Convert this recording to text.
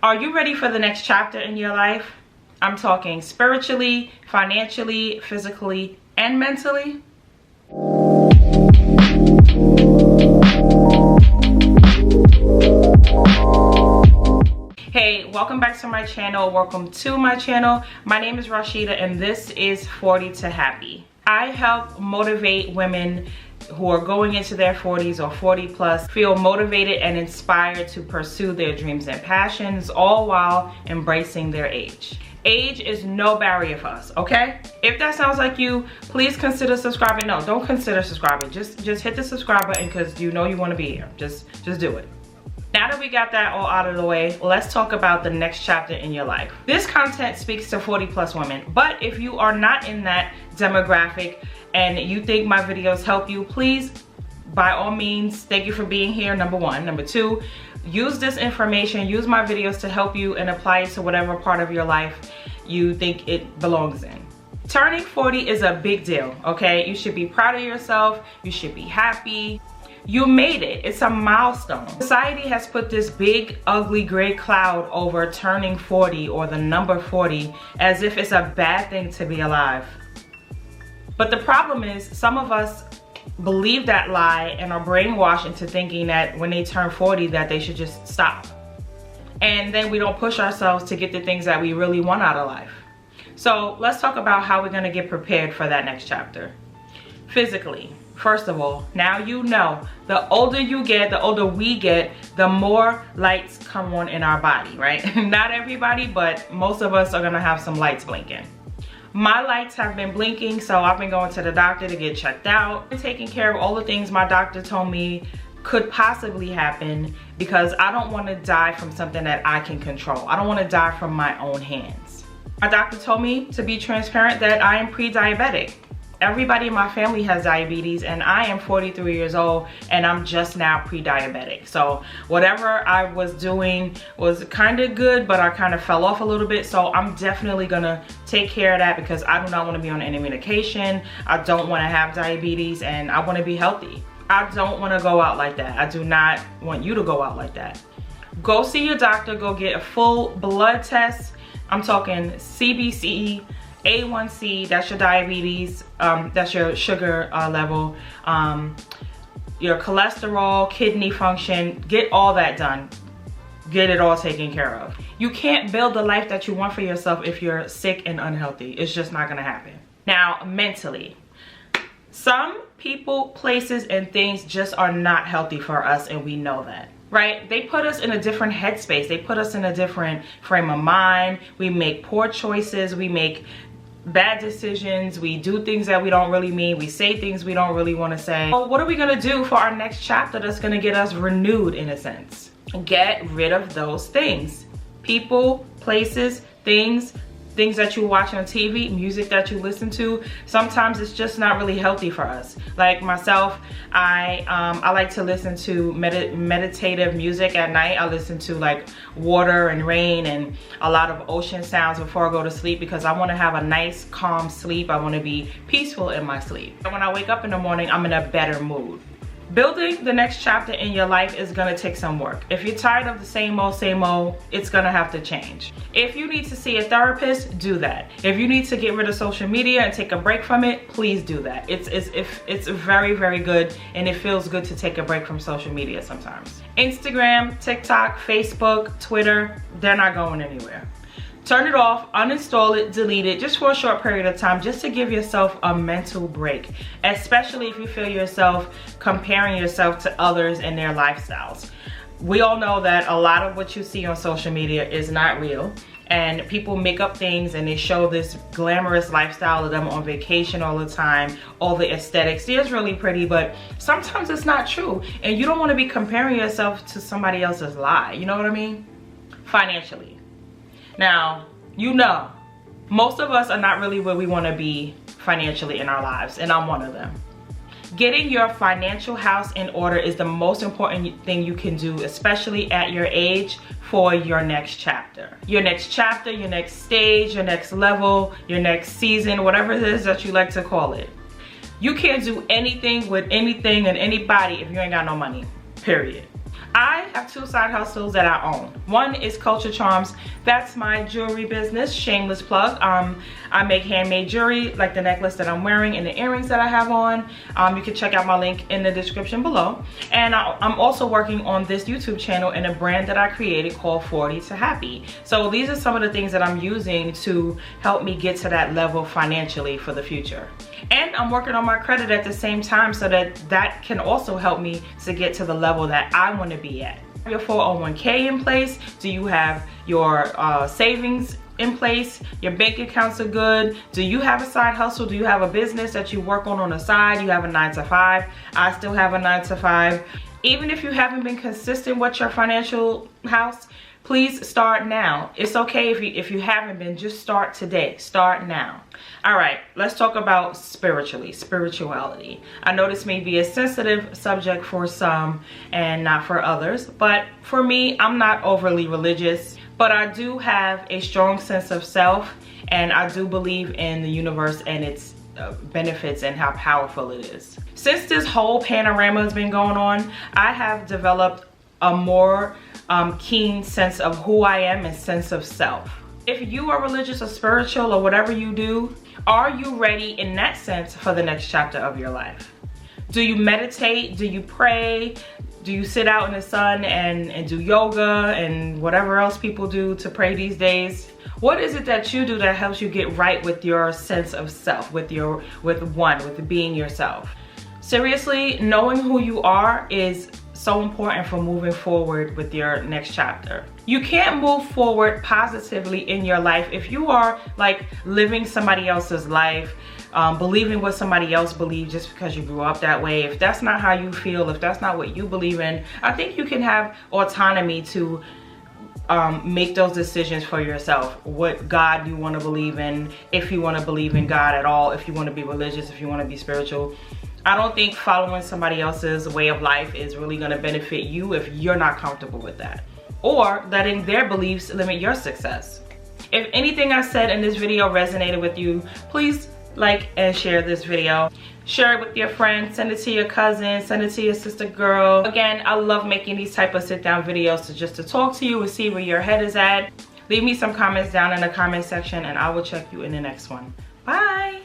Are you ready for the next chapter in your life? I'm talking spiritually, financially, physically, and mentally. Hey, welcome back to my channel. Welcome to my channel. My name is Rasheedah and this is 40 to Happy. I help motivate women who are going into their 40s or 40 plus feel motivated and inspired to pursue their dreams and passions, all while embracing their age. Age is no barrier for us, okay? If that sounds like you, please consider subscribing. No, don't consider subscribing. Just hit the subscribe button because you know you want to be here. Just do it. Now that we got that all out of the way, let's talk about the next chapter in your life. This content speaks to 40 plus women, but if you are not in that demographic and you think my videos help you, please, by all means, thank you for being here, number one. Number two, use this information, use my videos to help you and apply it to whatever part of your life you think it belongs in. Turning 40 is a big deal, okay? You should be proud of yourself, you should be happy. You made it. It's a milestone. Society has put this big, ugly, gray cloud over turning 40 or the number 40 as if it's a bad thing to be alive. But the problem is some of us believe that lie and are brainwashed into thinking that when they turn 40 that they should just stop. And then we don't push ourselves to get the things that we really want out of life. So let's talk about how we're gonna get prepared for that next chapter. Physically. First of all, now you know, the older you get, the older we get, the more lights come on in our body, right? Not everybody, but most of us are gonna have some lights blinking. My lights have been blinking, so I've been going to the doctor to get checked out. I'm taking care of all the things my doctor told me could possibly happen because I don't wanna die from something that I can control. I don't wanna die from my own hands. My doctor told me, to be transparent, that I am pre-diabetic. Everybody in my family has diabetes and I am 43 years old and I'm just now pre-diabetic. So whatever I was doing was kind of good, but I kind of fell off a little bit. So I'm definitely gonna take care of that because I do not want to be on any medication. I don't want to have diabetes and I want to be healthy. I don't want to go out like that. I do not want you to go out like that. Go see your doctor, go get a full blood test. I'm talking CBC, A1C, that's your diabetes, that's your sugar level, your cholesterol, kidney function, get all that done. Get it all taken care of. You can't build the life that you want for yourself if you're sick and unhealthy. It's just not gonna happen. Now, mentally, some people, places, and things just are not healthy for us and we know that. Right? They put us in a different headspace. They put us in a different frame of mind. We make poor choices. We make bad decisions. We do things that we don't really mean. We say things we don't really want to say. So what are we going to do for our next chapter that's going to get us renewed in a sense? Get rid of those things. People, places, things that you watch on TV, music that you listen to. Sometimes it's just not really healthy for us. Like myself, I like to listen to meditative music at night. I listen to like water and rain and a lot of ocean sounds before I go to sleep because I want to have a nice calm sleep. I want to be peaceful in my sleep. And when I wake up in the morning, I'm in a better mood. Building the next chapter in your life is gonna take some work. If you're tired of the same old, it's gonna have to change. If you need to see a therapist, do that. If you need to get rid of social media and take a break from it, please do that. It's very, very good and it feels good to take a break from social media sometimes. Instagram, TikTok, Facebook, Twitter, they're not going anywhere. Turn it off, uninstall it, delete it, just for a short period of time, just to give yourself a mental break, especially if you feel yourself comparing yourself to others and their lifestyles. We all know that a lot of what you see on social media is not real, and people make up things and they show this glamorous lifestyle of them on vacation all the time, all the aesthetics. It's really pretty, but sometimes it's not true, and you don't want to be comparing yourself to somebody else's lie, you know what I mean? Financially. Now, you know, most of us are not really where we want to be financially in our lives, and I'm one of them. Getting your financial house in order is the most important thing you can do, especially at your age, for your next chapter. Your next chapter, your next stage, your next level, your next season, whatever it is that you like to call it. You can't do anything with anything and anybody if you ain't got no money, period. I have 2 side hustles that I own. One is Culture Charms. That's my jewelry business, shameless plug. I make handmade jewelry like the necklace that I'm wearing and the earrings that I have on. You can check out my link in the description below. And I'm also working on this YouTube channel and a brand that I created called 40 to Happy. So these are some of the things that I'm using to help me get to that level financially for the future. And I'm working on my credit at the same time so that can also help me to get to the level that I want to be at. Your 401k in place? Do you have your savings in place? Your bank accounts are good? Do you have a side hustle? Do you have a business that you work on the side? You have a 9 to 5? I still have a 9 to 5. Even if you haven't been consistent with your financial house, please start now. It's okay if you haven't been, just start today. Start now. All right, let's talk about spirituality. I know this may be a sensitive subject for some and not for others, but for me, I'm not overly religious, but I do have a strong sense of self, and I do believe in the universe and its benefits and how powerful it is. Since this whole panorama has been going on, I have developed a more keen sense of who I am and sense of self. If you are religious or spiritual or whatever you do, are you ready in that sense for the next chapter of your life? Do you meditate? Do you pray? Do you sit out in the sun and do yoga and whatever else people do to pray these days? What is it that you do that helps you get right with your sense of self, with being yourself? Seriously, knowing who you are is so important for moving forward with your next chapter. You can't move forward positively in your life if you are like living somebody else's life, believing what somebody else believes just because you grew up that way. If that's not how you feel, if that's not what you believe in, I think you can have autonomy to make those decisions for yourself. What God you want to believe in, if you want to believe in God at all, if you want to be religious, if you want to be spiritual. I don't think following somebody else's way of life is really going to benefit you if you're not comfortable with that, or letting their beliefs limit your success. If anything I said in this video resonated with you, please like and share this video. Share it with your friends, send it to your cousin, send it to your sister girl. Again, I love making these type of sit down videos just to talk to you and see where your head is at. Leave me some comments down in the comment section and I will check you in the next one. Bye.